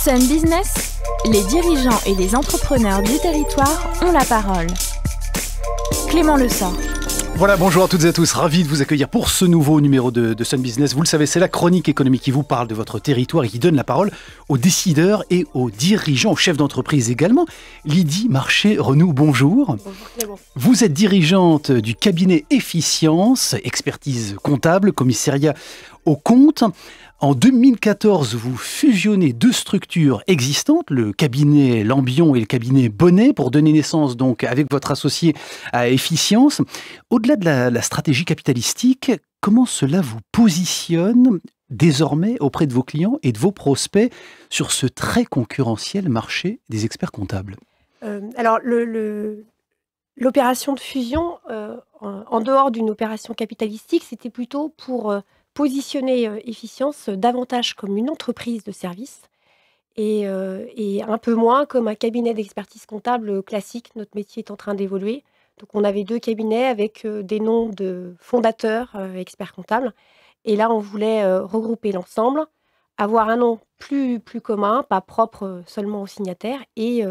Sun Business, les dirigeants et les entrepreneurs du territoire ont la parole. Clément Lessort. Voilà, bonjour à toutes et à tous, ravi de vous accueillir pour ce nouveau numéro de Sun Business. Vous le savez, c'est la chronique économique qui vous parle de votre territoire et qui donne la parole aux décideurs et aux dirigeants, aux chefs d'entreprise également. Lydie Marché-Renou, bonjour. Bonjour Clément. Vous êtes dirigeante du cabinet Efficience, expertise comptable, commissariat aux comptes. En 2014, vous fusionnez deux structures existantes, le cabinet Lambion et le cabinet Bonnet, pour donner naissance donc avec votre associé à Efficience. Au-delà de la stratégie capitalistique, comment cela vous positionne désormais auprès de vos clients et de vos prospects sur ce très concurrentiel marché des experts comptables? Alors, l'opération de fusion, en dehors d'une opération capitalistique, c'était plutôt pour positionner Efficience davantage comme une entreprise de service et un peu moins comme un cabinet d'expertise comptable classique. Notre métier est en train d'évoluer. Donc, on avait deux cabinets avec des noms de fondateurs experts comptables. Et là, on voulait regrouper l'ensemble, avoir un nom plus commun, pas propre seulement aux signataires, et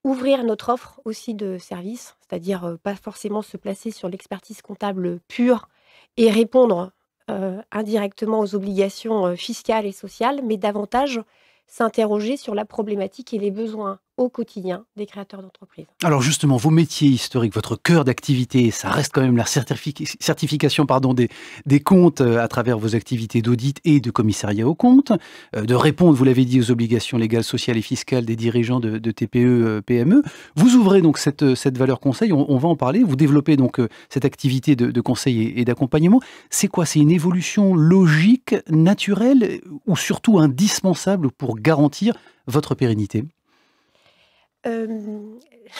ouvrir notre offre aussi de services, c'est-à-dire pas forcément se placer sur l'expertise comptable pure et répondre indirectement aux obligations fiscales et sociales, mais davantage s'interroger sur la problématique et les besoins au quotidien des créateurs d'entreprises. Alors justement, vos métiers historiques, votre cœur d'activité, ça reste quand même la certification des comptes à travers vos activités d'audit et de commissariat aux comptes, de répondre, vous l'avez dit, aux obligations légales, sociales et fiscales des dirigeants de TPE, PME. Vous ouvrez donc cette valeur conseil, on va en parler, vous développez donc cette activité de conseil et d'accompagnement. C'est quoi? C'est une évolution logique, naturelle ou surtout indispensable pour garantir votre pérennité?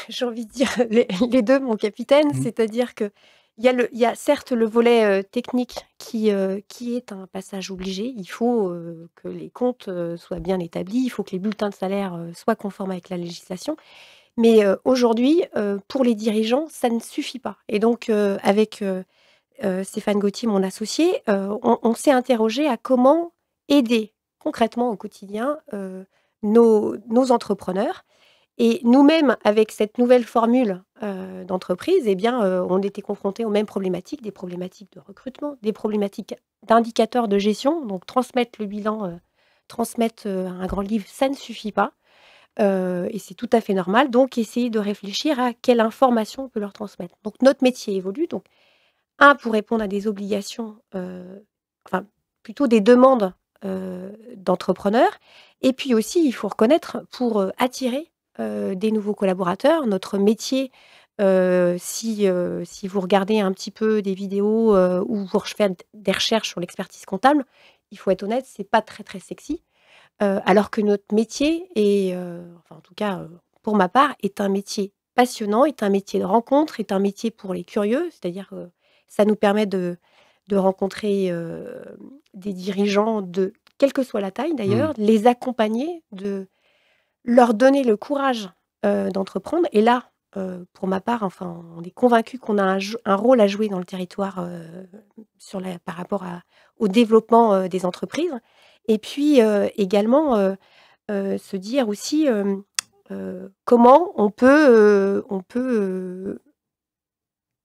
J'ai envie de dire les deux, mon capitaine. C'est-à-dire qu'il y a certes le volet technique qui est un passage obligé. Il faut que les comptes soient bien établis, il faut que les bulletins de salaire soient conformes avec la législation. Mais aujourd'hui, pour les dirigeants, ça ne suffit pas. Et donc, avec Stéphane Gauthier, mon associé, on s'est interrogé à comment aider concrètement au quotidien nos entrepreneurs. Et nous-mêmes, avec cette nouvelle formule d'entreprise, eh bien, on était confrontés aux mêmes problématiques, des problématiques de recrutement, des problématiques d'indicateurs de gestion. Donc, transmettre le bilan, transmettre un grand livre, ça ne suffit pas. Et c'est tout à fait normal. Donc, essayer de réfléchir à quelle information on peut leur transmettre. Donc, notre métier évolue. Donc, pour répondre à des obligations, enfin, plutôt des demandes d'entrepreneurs. Et puis aussi, il faut reconnaître, pour attirer des nouveaux collaborateurs. Notre métier, si vous regardez un petit peu des vidéos ou vous faites des recherches sur l'expertise comptable, il faut être honnête, c'est pas très très sexy. Alors que notre métier est, enfin en tout cas pour ma part, est un métier passionnant, est un métier de rencontre, est un métier pour les curieux. C'est-à-dire ça nous permet de rencontrer des dirigeants de quelle que soit la taille d'ailleurs, de les accompagner, de leur donner le courage d'entreprendre. Et là, pour ma part, enfin, on est convaincus qu'on a un rôle à jouer dans le territoire par rapport au développement des entreprises. Et puis également se dire aussi comment on peut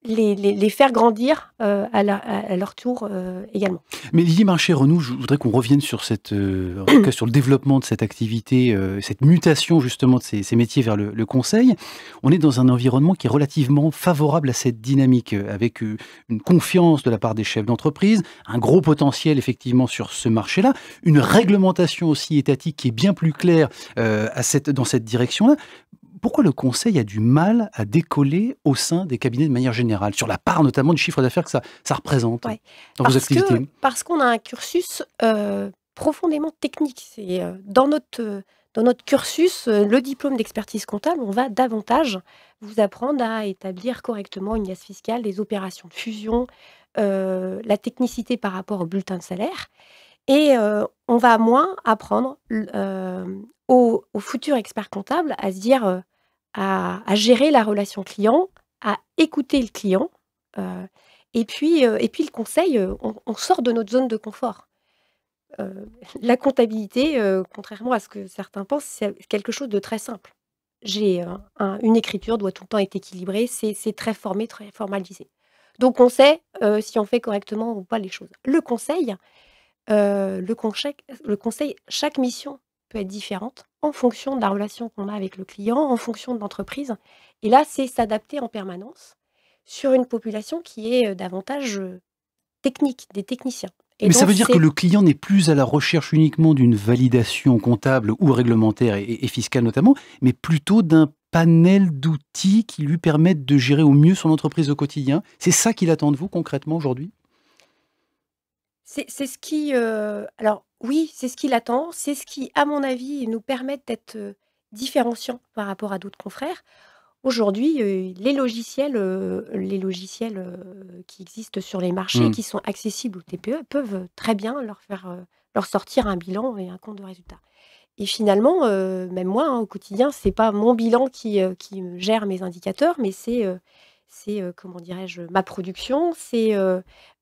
les faire grandir à leur tour également. Mais Lydie Marché-Renou, je voudrais qu'on revienne sur en tout cas sur le développement de cette activité, cette mutation justement de ces métiers vers le conseil. On est dans un environnement qui est relativement favorable à cette dynamique, avec une confiance de la part des chefs d'entreprise, un gros potentiel effectivement sur ce marché-là, une réglementation aussi étatique qui est bien plus claire dans cette direction-là. Pourquoi le conseil a du mal à décoller au sein des cabinets de manière générale, sur la part notamment du chiffre d'affaires que ça représente dans vos activités? Parce qu'on a un cursus profondément technique. C'est dans notre cursus, le diplôme d'expertise comptable, on va davantage vous apprendre à établir correctement une liasse fiscale, les opérations de fusion, la technicité par rapport au bulletin de salaire. Et on va moins apprendre aux futurs experts comptables à se dire, à gérer la relation client, à écouter le client. Et puis le conseil, on sort de notre zone de confort. la comptabilité, contrairement à ce que certains pensent, c'est quelque chose de très simple. Une écriture doit tout le temps être équilibrée, c'est très formé, très formalisé. Donc on sait, si on fait correctement ou pas les choses. Le conseil, chaque mission peut être différente en fonction de la relation qu'on a avec le client, en fonction de l'entreprise. Et là, c'est s'adapter en permanence sur une population qui est, davantage, technique, des techniciens. Et Mais ça donc veut dire que c'est le client n'est plus à la recherche uniquement d'une validation comptable ou réglementaire et fiscale notamment, mais plutôt d'un panel d'outils qui lui permettent de gérer au mieux son entreprise au quotidien. C'est ça qu'il attend de vous concrètement aujourd'hui? c'est ce qui, alors oui, c'est ce qu'il attend, c'est ce qui, à mon avis, nous permet d'être, différenciants par rapport à d'autres confrères. Aujourd'hui, les logiciels, qui existent sur les marchés, Mmh. qui sont accessibles aux TPE, peuvent très bien leur sortir un bilan et un compte de résultat. Et finalement, même moi, hein, au quotidien, c'est pas mon bilan qui me gère mes indicateurs, mais comment dirais-je? Ma production,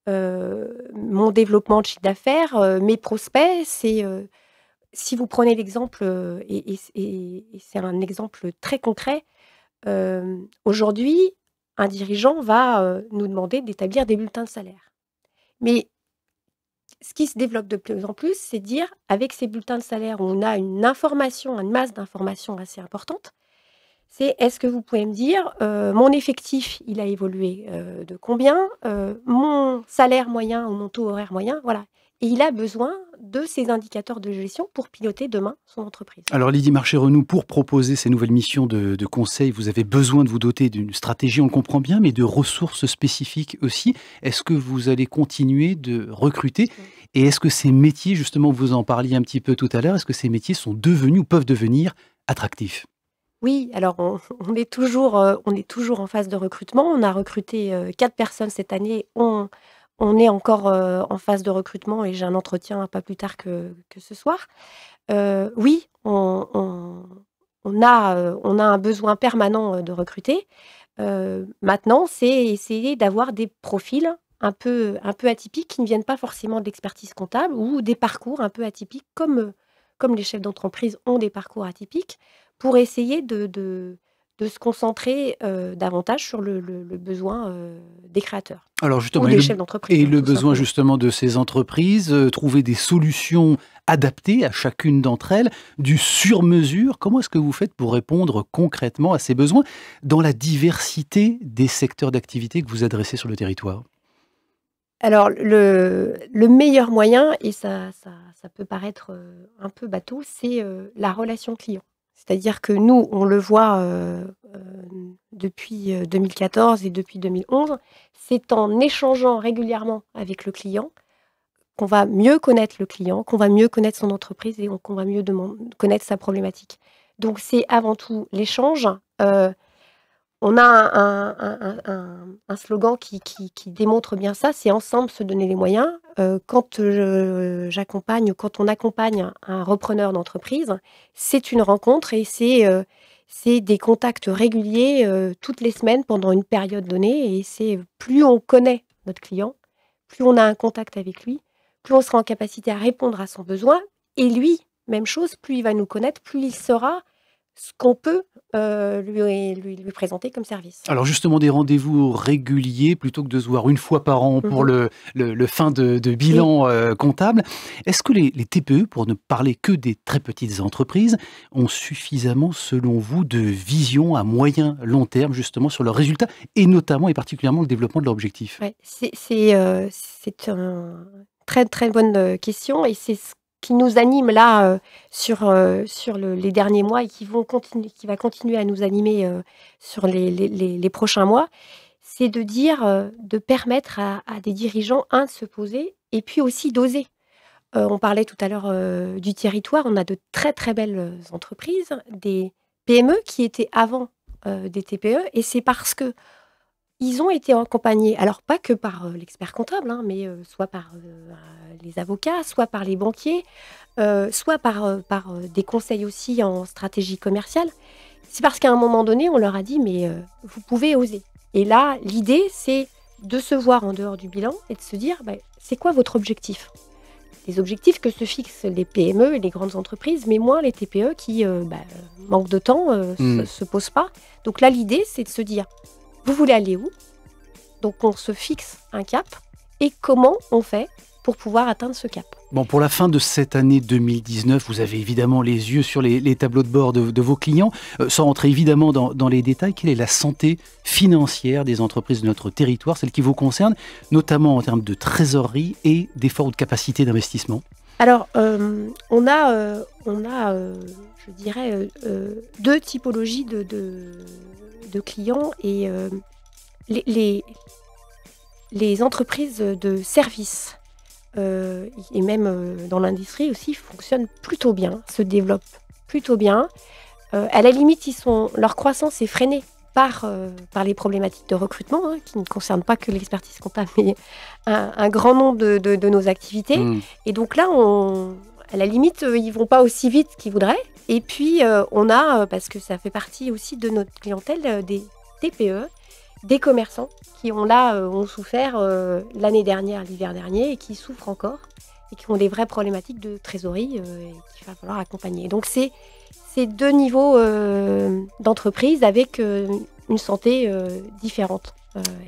mon développement de chiffre d'affaires, mes prospects. Si vous prenez l'exemple, et c'est un exemple très concret. Aujourd'hui, un dirigeant va, nous demander d'établir des bulletins de salaire. Mais ce qui se développe de plus en plus, c'est de dire, avec ces bulletins de salaire, où on a une masse d'informations assez importante, c'est: «Est-ce que vous pouvez me dire, mon effectif, il a évolué, de combien? Mon salaire moyen ou mon taux horaire moyen?» Voilà. Et il a besoin de ces indicateurs de gestion pour piloter demain son entreprise. Alors Lydie Marchais-Renou, pour proposer ces nouvelles missions de conseil, vous avez besoin de vous doter d'une stratégie, on le comprend bien, mais de ressources spécifiques aussi. Est-ce que vous allez continuer de recruter? Mmh. Et est-ce que ces métiers, justement, vous en parliez un petit peu tout à l'heure, est-ce que ces métiers sont devenus ou peuvent devenir attractifs? Oui, alors on est toujours en phase de recrutement. On a recruté, 4 personnes cette année. On est encore, en phase de recrutement et j'ai un entretien pas plus tard que ce soir. Oui, on a un besoin permanent, de recruter. Maintenant, c'est essayer d'avoir des profils un peu atypiques qui ne viennent pas forcément de l'expertise comptable ou des parcours un peu atypiques comme les chefs d'entreprise ont des parcours atypiques, pour essayer de se concentrer, davantage sur le besoin, des créateurs Alors ou justement, des chefs d'entreprise, et hein, le tout besoin simplement. justement de ces entreprises, trouver des solutions adaptées à chacune d'entre elles, du sur-mesure. Comment est-ce que vous faites pour répondre concrètement à ces besoins dans la diversité des secteurs d'activité que vous adressez sur le territoire? Alors le meilleur moyen, et ça peut paraître, un peu bateau, c'est, la relation client. C'est-à-dire que nous, on le voit, depuis, 2014 et depuis 2011, c'est en échangeant régulièrement avec le client qu'on va mieux connaître le client, qu'on va mieux connaître son entreprise et qu'on va mieux connaître sa problématique. Donc c'est avant tout l'échange. On a un slogan qui démontre bien ça, c'est: «Ensemble se donner les moyens». Quand on accompagne un repreneur d'entreprise, c'est une rencontre et c'est des contacts réguliers, toutes les semaines pendant une période donnée, et c'est plus on connaît notre client, plus on a un contact avec lui, plus on sera en capacité à répondre à son besoin, et lui, même chose, plus il va nous connaître, plus il saura ce qu'on peut, lui présenter comme service. Alors justement, des rendez-vous réguliers plutôt que de se voir une fois par an pour Mmh. le fin de Oui. bilan, comptable. Est-ce que les TPE, pour ne parler que des très petites entreprises, ont suffisamment, selon vous, de vision à moyen, long terme, justement, sur leurs résultats et notamment et particulièrement le développement de leur objectif? Ouais, c'est un très, très bonne, question, et c'est ce qui nous anime là, sur les derniers mois, et qui va continuer à nous animer, sur les prochains mois. C'est de dire, de permettre à des dirigeants, de se poser et puis aussi d'oser. On parlait tout à l'heure, du territoire. On a de très, très belles, entreprises, des PME qui étaient avant, des TPE, et c'est parce que ils ont été accompagnés, alors pas que par, l'expert comptable, hein, mais soit par, les avocats, soit par les banquiers, soit par des conseils aussi en stratégie commerciale. C'est parce qu'à un moment donné, on leur a dit: «Mais, vous pouvez oser». Et là, l'idée, c'est de se voir en dehors du bilan et de se dire: «Beh, c'est quoi votre objectif? des objectifs que se fixent les PME et les grandes entreprises, mais moins les TPE qui manquent de temps, se posent pas. Donc là, l'idée, c'est de se dire, vous voulez aller où? Donc on se fixe un cap et comment on fait pour pouvoir atteindre ce cap. Bon, pour la fin de cette année 2019, vous avez évidemment les yeux sur les tableaux de bord de vos clients. Sans rentrer évidemment dans les détails, quelle est la santé financière des entreprises de notre territoire, celle qui vous concerne, notamment en termes de trésorerie et d'efforts ou de capacité d'investissement? Alors, on a, je dirais, deux typologies de clients et les entreprises de services et même dans l'industrie aussi fonctionnent plutôt bien, se développent plutôt bien. À la limite, leur croissance est freinée par les problématiques de recrutement, qui ne concernent pas que l'expertise comptable, mais un grand nombre de nos activités. Et donc là, à la limite, ils ne vont pas aussi vite qu'ils voudraient. Et puis, on a, parce que ça fait partie aussi de notre clientèle, des TPE, des commerçants qui ont souffert l'année dernière, l'hiver dernier, et qui souffrent encore, et qui ont des vraies problématiques de trésorerie et qu'il va falloir accompagner. Donc c'est deux niveaux d'entreprise avec une santé différente.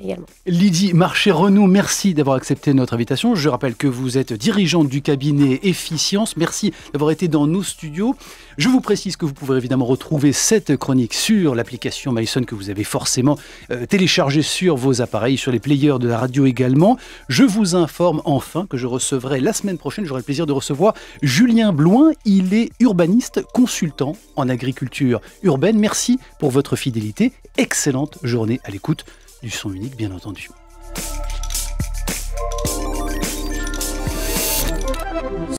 Également. Lydie Marché-Renaud, merci d'avoir accepté notre invitation. Je rappelle que vous êtes dirigeante du cabinet Efficience. Merci d'avoir été dans nos studios. Je vous précise que vous pouvez évidemment retrouver cette chronique sur l'application mySun que vous avez forcément téléchargée sur vos appareils, sur les players de la radio également. Je vous informe enfin que je recevrai la semaine prochaine, j'aurai le plaisir de recevoir Julien Bloin. Il est urbaniste, consultant en agriculture urbaine. Merci pour votre fidélité. Excellente journée à l'écoute du son unique, bien entendu.